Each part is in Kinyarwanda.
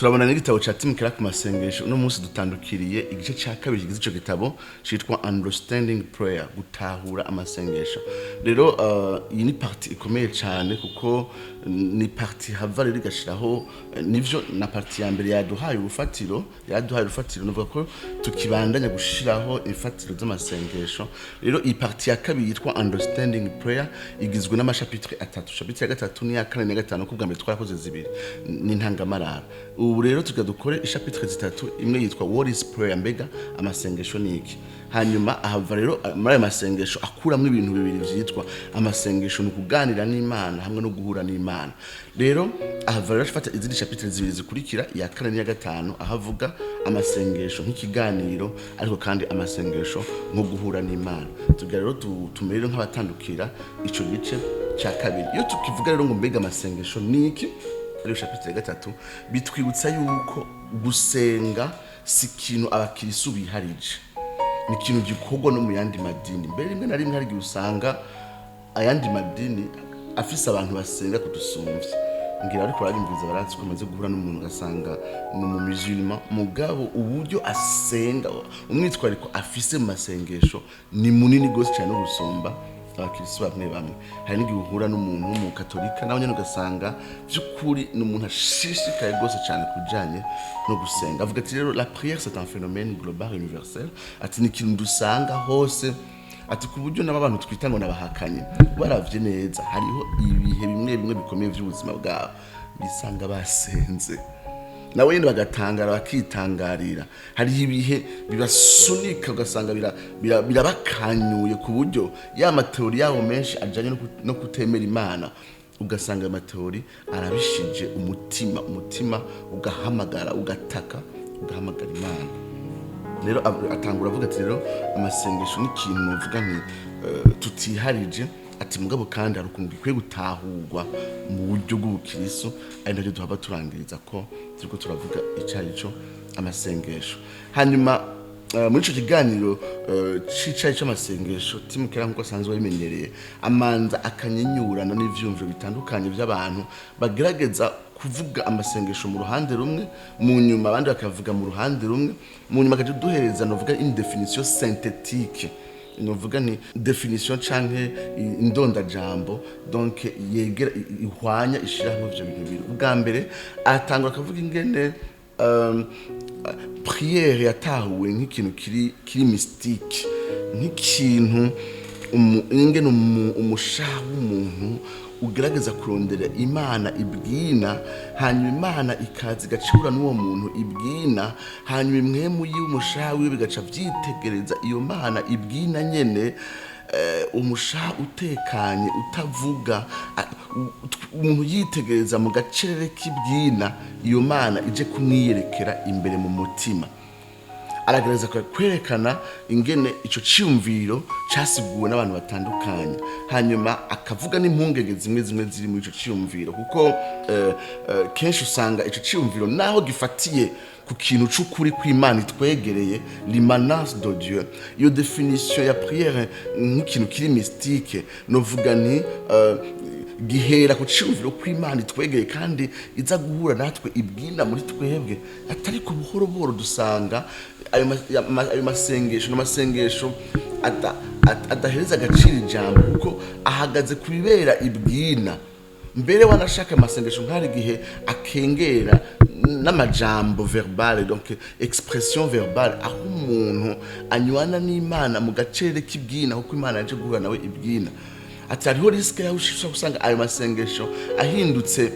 turabona n'igitabo ca Tim Keller ku masengesho no munsi dutandukiriye igice ca kabiri kigize ico gitabo citwa Understanding Prayer, gutahura amasengesho. Rero iyi ni parti ikomeye cyane kuko ni parti hava rero igashiraho nivyo na parti ya mbere yaduhaye urufatiro novuga ko tukibandanya gushiraho ifatiro z'amasengesho. Rero iyi parti ya kabiri yitwa Understanding Prayer igizwe n'amashapitre atatu. Chapitre ya gatatu ni ya kane na gatanu kubwa mbere twarakoze zibiri ni ntangamarara. Ubu rero tuga dukore ishapitre zitatu, imwe yitwa What is Prayer, mbega amasengesho ni iki. Hanyuma ahava rero muri ayo masengesho akuramwo ibintu bibiri vyitwa amasengesho no kuganira n'Imana hamwe no guhura n'Imana. Rero ahava rero afata izindi chapitre zibiri zikurikira, iya kane n'iya gatanu, ahavuga amasengesho nk'ikiganiro ariko kandi amasengesho nko guhura n'Imana. Tugira rero tumerero nk'abatandukira ico gice cya kabiri. Iyo tukivuga rero ngo mbega amasengesho ni iki, rero chapitre ya gatatu bitwibutsa yuko gusenga si ikintu abakirisu biharije, ni ikintu gikorwa no mu yandi madini. Mbere rimwe na rimwe hari igihe usanga ayandi madini afise abantu basenga kudusumvya. Ngira ariko barimviza baratsi ko amaze guhura n'umuntu ugasanga ni mu musulman, mugabo uburyo asenga umwitwariko afise mu masengesho ni munini gose cyane gusumba abakirisi bamwe. Hari n'igihe uhura n'umuntu w'umukatolika nawe nyene ugasanga by'ukuri n'umuntu ashishikaye gose cyane kujanye no gusenga. Avuga ati rero la prière c'est un phénomène global universel, ati ni ikintu dusanga hose, ati ku buryo n'abantu twita ngo nabahakanye baravye neza hariho ibihe bimwe bimwe bikomeye by'ubuzima bwabo bisanga basenze, nawe nyine bagatangara bakitangarira. Hari ibihe bibasunika ugasanga birabakanyuye ku buryo ya mateori yabo menshi ajanye no kutemera Imana, ugasanga amateori arabishije umutima ugahamagara ugahamagara Imana. Rero atangura avuga ati rero amasengesho ni ikintu novuga nti tutiharije, ati mugabo kandi hari ukuntu gikwiye gutahurwa mu buryo bw'ubukristo, ari nacyo duhaba turangiriza ko turiko turavuga icarico amasengesho. Hanyuma muri ico kiganiro c'icarico amasengesho, Tim Keller nkuko asanzwe bimenyereye amanza akanyenyurana n'ivyumviro bitandukanye by'abantu bagerageza kuvuga amasengesho mu ruhande rumwe, mu nyuma abandi bakavuga mu ruhande rumwe, mu nyuma akaje duhereza novuga une définition synthétique, novuga ni definition canke indonda jambo, donc yegera ihwanya ishiraho ivyo bintu bibiri. Ubwa mbere atangura akavuga ingene prière yatahuwe nk'ikintu kiri mystique, nk'ikintu ingene umushaha w'umuntu ugerageza kurondera Imana ibwina, hanyuma Imana ikaza igacura n'uwo muntu ibwina, hanyuma imwemu y'umushaha wiwe bigaca vyitegereza iyo Mana ibwina nyene, umushaha utekanye utavuga, umuntu yitegereza mu gacerere k'ibwina iyo Mana ije kumwiyerekera imbere mu mutima. Aragereza kwerekana ingene ico ciyumviro casiguwe n'abantu batandukanye, hanyuma akavuga n'impungenge zimwe ziri muri ico ciyumviro, kuko kenshi usanga ico ciyumviro naho gifatiye ku kintu c'ukuri kw'Imana itwegereye, l'immanence de Dieu. Iyo definition ya prière nk'ikintu kiri mystique, novuga ni gihera ku ciyumviro kw'Imana itwegeye kandi iza guhura natwe ibwina muri twebwe, atari ku buhoro buhoro dusanga ayo masengesho adahereza agaciro ijambo kuko ahagaze kubibera ibwina. Mbere wanashaka amasengesho nk'ari gihe akengera n'amajambo verbal, donc expression verbale, aho umuntu anywana n'Imana mu gacerere k'ibwina kuko Imana yaje guhura nawe ibwina. Ati hariho risike yaho ushobora gusanga ayo masengesho ahindutse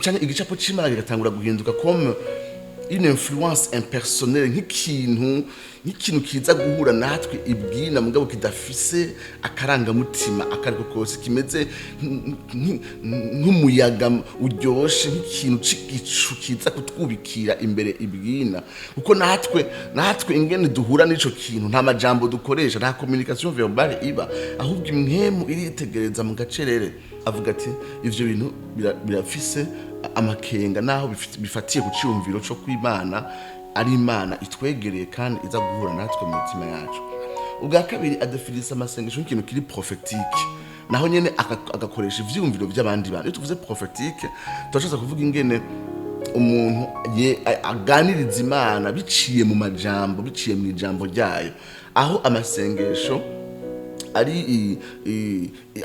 cyane igicapo c'Imana kigatangura guhinduka comme une influence impersonnelle, nk'ikintu kiza guhura natwe ibwina mugabo kidafise akarangamutima akariko kose, kimeze nk'umuyaga uryoshe, nk'ikintu c'igicu kiza kutwubikira imbere ibwina. Kuko natwe ingene duhura n'ico kintu nta majambo dukoresha, nta communication verbale iba, ahubwo imwemu iritegereza mu gacerere. Avuga ati ivyo bintu birafise amakenga naho bifatiye ku ciyumviro cyo kw'Imana ari Imana itwegereye kandi iza guhura natwe mu mitima yacu. Ubwa kabiri adefinisa amasengesho nk'ikintu kiri prophétique, naho nyene agakoresha ivyumviro by'abandi bantu. Iyo tuvuze prophétique turashaka kuvuga ingene umuntu aganiriza Imana biciye mu majambo, biciye mu ijambo ryayo, aho amasengesho ari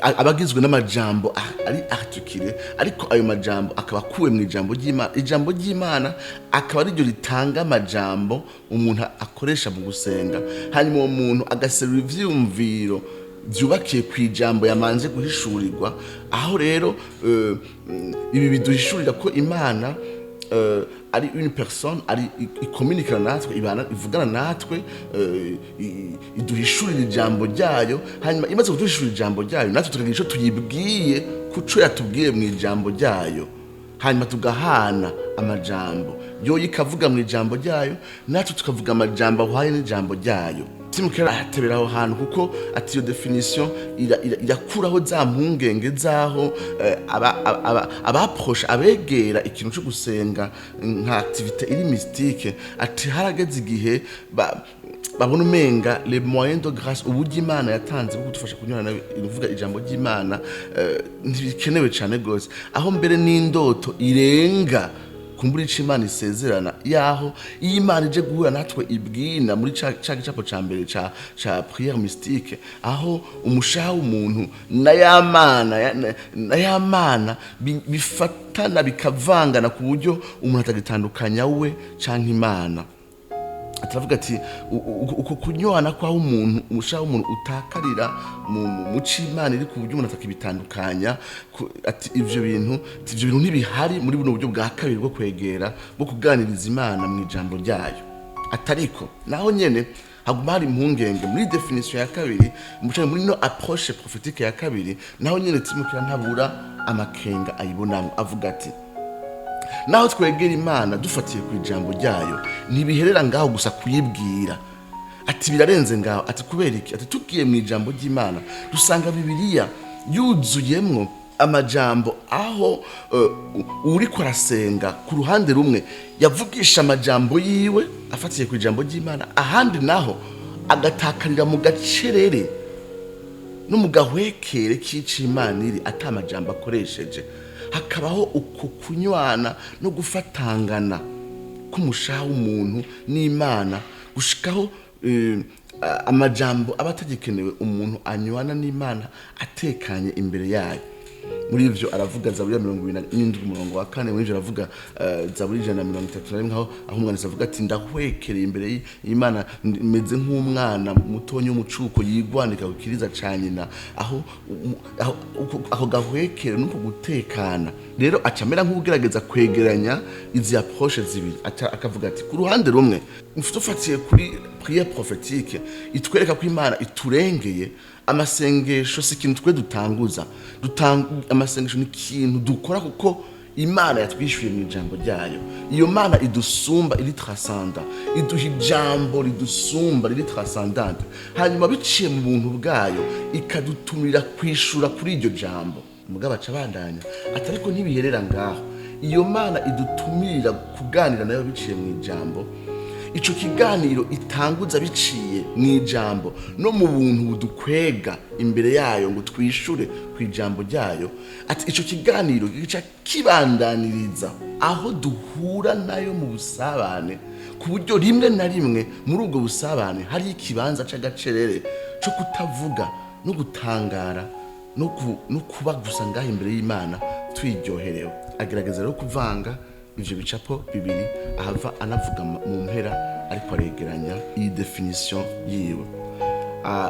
abagizwe n'amajambo ari articulé, ariko ayo majambo akaba akuwe mu ijambo ry'Imana. Ijambo ry'Imana akaba ari ryo ritanga amajambo umuntu akoresha mu gusenga, hanyuma uwo muntu agaserura ivyumviro byubakiye ku ijambo yamanje guhishurirwa. Aho rero ibi biduhishurira ko Imana ari une personne, ari ikomunikana natwe, ivugana natwe, iduhishurira ijambo ryayo, hanyuma imaze kuduhishurira ijambo ryayo natwe tukagira icyo tuyibwiye kuco yatubwiye mu ijambo ryayo, hanyuma tugahana amajambo, yo ikavuga mu ijambo ryayo natwe tukavuga amajambo ahwaye n'ijambo ryayo. Tim Keller ahatebera aho hantu kuko ati iyo definition irakuraho za mpungenge zaho abaproshe abegera ikintu cyo gusenga nka activité iri mystique. Ati harageze igihe babona umenga les moyens de grâce, uburyo Imana yatanze bwo kudufasha kunyurana ivuga ijambo ry'Imana ntibikenewe cyane gose, aho mbere n'indoto irenga kumbura ico Imana isezerana, yaho iyo Imana ije guhura natwe ibwina muri ca gicapo ca mbere ca prière mystique, aho umushaha w'umuntu na yamana bifatana bikavangana ku buryo umuntu atagitandukanya we canke Imana. Atavuga ati uko kunywana kwa umuntu, umushaha w'umuntu utakarira mu c'Imana iri ku buryo umuntu atakibitandukanya. Ati ivyo bintu ntibihari muri buno buryo bwa kabiri bwo kwegera, bwo kuganiriza Imana mu ijambo ryayo. Atariko naho nyene haguma hari impungenge muri definition ya kabiri, muri no approche prophétique ya kabiri, naho nyene Tim Keller ntabura amakenga ayibonamo, avuga ati naho twegera Imana dufatiye ku ijambo ryayo ntibiherera ngaho gusa kuyibwira. Ati birarenze ngaho. Ati kubera iki? Ati tugiye mu ijambo ry'Imana dusanga Bibiliya yuzuyemwo amajambo aho uri kwarasenga ku ruhande rumwe yavugisha amajambo yiwe afatiye ku ijambo ry'Imana, ahandi naho agatakarira mu gacerere no mu gahwekere k'ici Imana iri atamajambo akoresheje. Hakabaho uko kunywana no gufatangana k'umushaha w'umuntu n'Imana gushikaho amajambo abatagikenewe umuntu anywana n'Imana atekanye imbere yayo. Muri ivyo aravuga Zaburi ya 27:4, muri ivyo aravuga Zaburi 131 aho umwanditsi avuga ati ndahwekereye imbere y'Imana meze nk'umwana mutonyo w'umucuko yigwanika kukiriza canyina. Aho gahwekere nuko gutekana rero acamera nk'ugerageza kwegeranya izi approche zibiri. Akavuga ati ku ruhande rumwe mfufatiye kuri prière prophétique itwereka ko Imana iturengeye. Amasengesho si ikintu twe dutanguza, amasengesho ni ikintu dukora kuko Imana yatwishyuye mu ijambo ryayo. Iyo Mana idusumba, iri transcendant, iduha ijambo ridusumba, riri transcendant, hanyuma biciye mu buntu bwayo ikadutumira kwishura kuri iryo jambo. Mugabo acabandanya atariko ntibiherera ngaho. Iyo Mana idutumirira kuganira nayo biciye mu ijambo. Ico kiganiro itanguza biciye mu ijambo no mu buntu budukwega imbere yayo ngo twishure ku ijambo ryayo. Ati ico kiganiro gica kibandaniriza aho duhura nayo mu busabane, ku buryo rimwe na rimwe muri ubwo busabane hari ikibanza c'agacerere co kutavuga no gutangara no kuba gusa ngaho imbere y'Imana twiryoherewe. Agerageza rero kuvanga ivyo bicapo bibiri, ahava anavuga mu mpera ariko aregeranya iyi definition yiwe.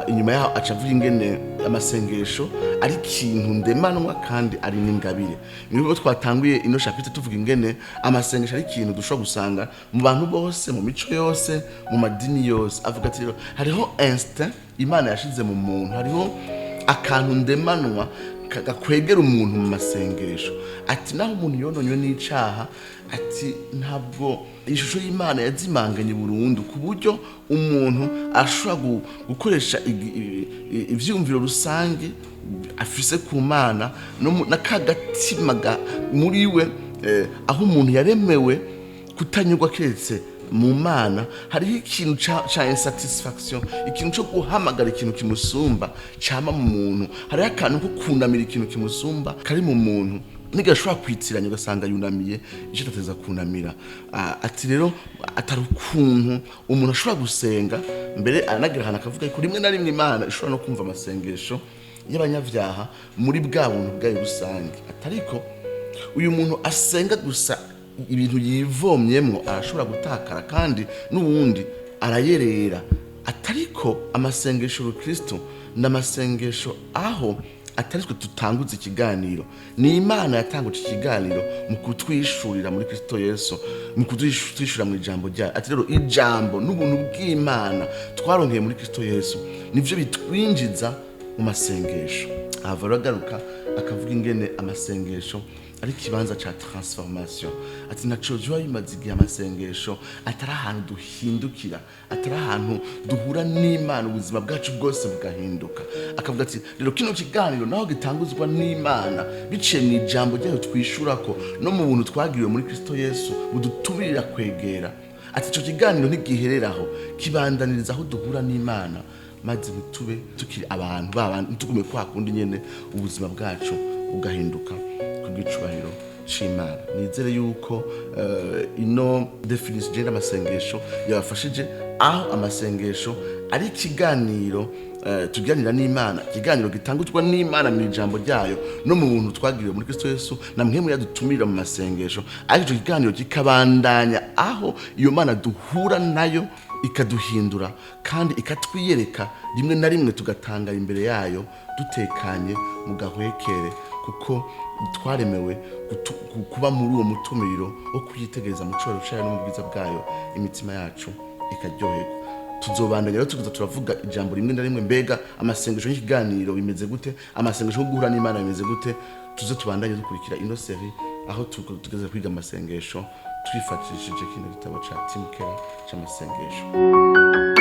Inyuma yaho acavuga ingene amasengesho ari ikintu ndemanwa kandi ari n'ingabire. Nibwo twatanguye ino chapitre tuvuga ingene amasengesho ari ikintu dushobora gusanga mu bantu bose, mu mico yose, mu madini yose. Avuga ati hariho instinct Imana yashize mu muntu, hariho akantu ndemanwa kagakwegera umuntu mu masengesho. Ati naho umuntu yononywe n'icaha, ati ntabwo ishusho y'Imana yazimanganye burundu ku buryo umuntu ashobora gukoresha ivyumviro rusange afise ku Mana n'akagatima muri we, aho umuntu yaremewe kutanyurwa keretse mu Mana. Hariho ikintu ca insatisfaction, ikintu cyo guhamagara ikintu kimusumba cyama mu muntu. Hariho akantu ko kunamira ikintu kimusumba kari mu muntu nigashobora kwitiranya ugasanga yunamiye icyo atateza kunamira. Ati rero atari ukuntu umuntu ashobora gusenga mbere anagira ahantu akavuga ko rimwe na rimwe Imana ishobora no kumva amasengesho y'abanyabyaha muri bwa buntu bwayo rusange. Atariko uyu muntu asenga gusa ibintu yivomyemwo arashobora gutakara kandi n'ubundi arayerera. Atariko amasengesho y'Ukristo n'amasengesho aho ataritwe tutanguza ikiganiro, ni Imana yatanguje ikiganiro mu kutwishurira muri Kristo Yesu, mu kutwishurira mu ijambo ryayo. Ati rero ijambo n'ubuntu bw'Imana twaronkeye muri Kristo Yesu nivyo bitwinjiza mu masengesho. Avaragaruka akavuga ingene amasengesho ari kibanza cha transformation. Ati naco jwa bimaze igihe amasengesho atari ahantu duhindukira, atari ahantu duhura n'Imana ubuzima bwacu bwose bugahinduka. Akavuga ati rero kino kiganiro naho gitanguzwa n'Imana biciye mu ijambo ryayo twishurako no mu buntu twagiriwe muri Kristo Yesu budutumira kwegera. Ati ico kiganiro ntigihereraho, kibandaniriza aho duhura n'Imana maze tube tukiri abantu tugume kwa kundi nyene ubuzima bwacu bugahinduka kubw'icubahiro c'Imana. Nizere yuko ino definition y'amasengesho amasengesho yabafashije, aho amasengesho ari ikiganiro tuganira n'Imana, ikiganiro gitanguzwa n'Imana mu ijambo ryayo no mu buntu twagiriwe muri Kristo Yesu na mwemwe yadutumira mu masengesho. Ariko ico kiganiro kikabandanya aho iyo Mana duhura nayo ikaduhindura kandi ikatwiyereka rimwe na rimwe tugatanga imbere yayo dutekanye mu gahwekere, kuko twaremewe kuba muri uwo mutumiro wo kuyitegereza mu coro cayo no mu bwiza bwayo, imitima yacu ikaryoherwa. Tuzobandanya rero tukuza turavuga ijambo rimwe na rimwe, mbega amasengesho y'ikiganiro bimeze gute, amasengesho yo guhura n'Imana bimeze gute. Tuze tubandanye dukurikira ino serie aho tugeze kwiga amasengesho twifatishije kino gitabo ca Tim Keller c'amasengesho.